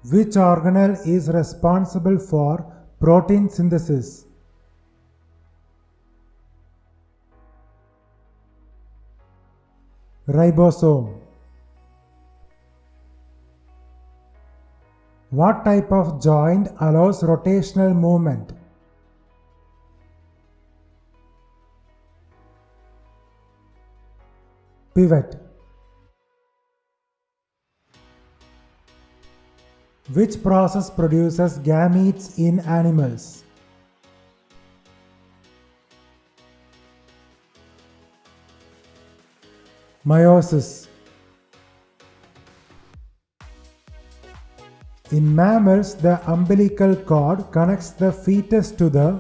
Which organelle is responsible for protein synthesis? Ribosome. What type of joint allows rotational movement? Pivot. Which process produces gametes in animals? Meiosis. In mammals, the umbilical cord connects the fetus to the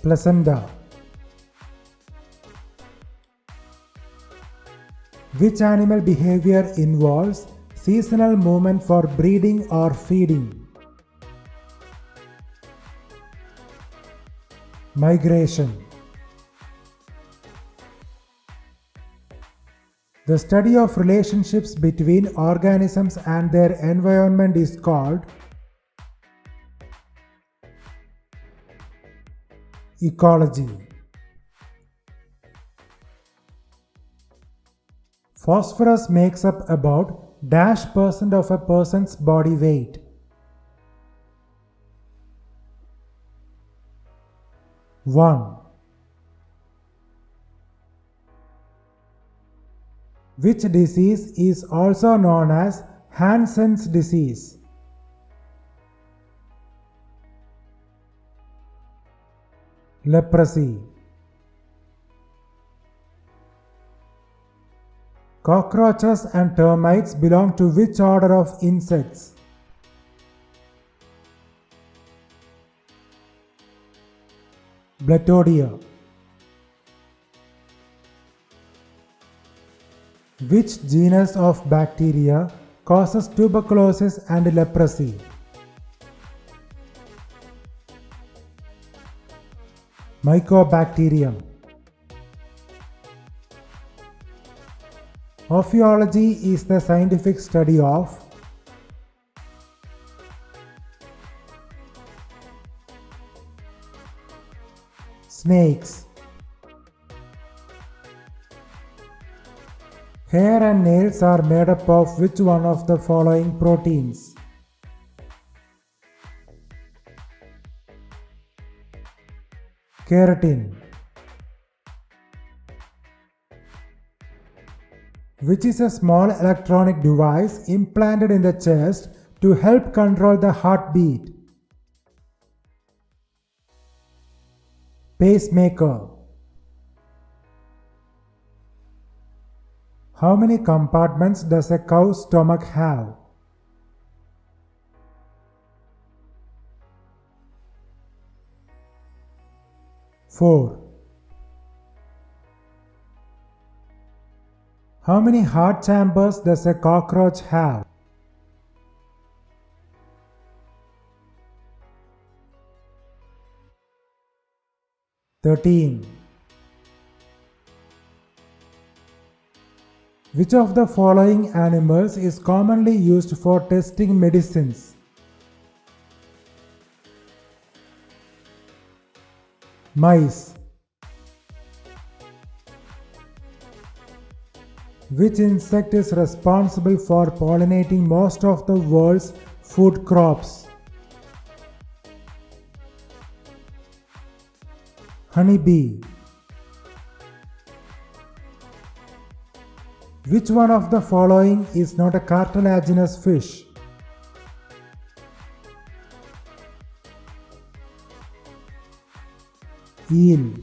placenta. Which animal behavior involves seasonal movement for breeding or feeding? Migration. The study of relationships between organisms and their environment is called ecology. Phosphorus makes up about %% of a person's body weight. One. Which disease is also known as Hansen's disease? Leprosy. Cockroaches and termites belong to which order of insects? Blatodia. Which genus of bacteria causes tuberculosis and leprosy? Mycobacterium. Ophiology is the scientific study of snakes. Hair and nails are made up of which one of the following proteins? Keratin. Which is a small electronic device implanted in the chest to help control the heartbeat? Pacemaker. How many compartments does a cow's stomach have? 4. How many heart chambers does a cockroach have? 13. Which of the following animals is commonly used for testing medicines? Mice. Which insect is responsible for pollinating most of the world's food crops? Honeybee. Which one of the following is not a cartilaginous fish? Eel.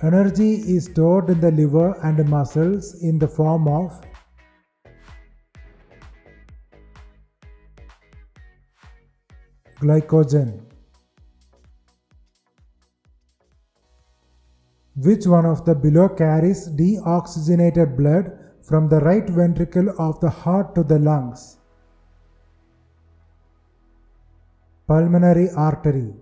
Energy is stored in the liver and muscles in the form of glycogen. Which one of the below carries deoxygenated blood from the right ventricle of the heart to the lungs? Pulmonary artery.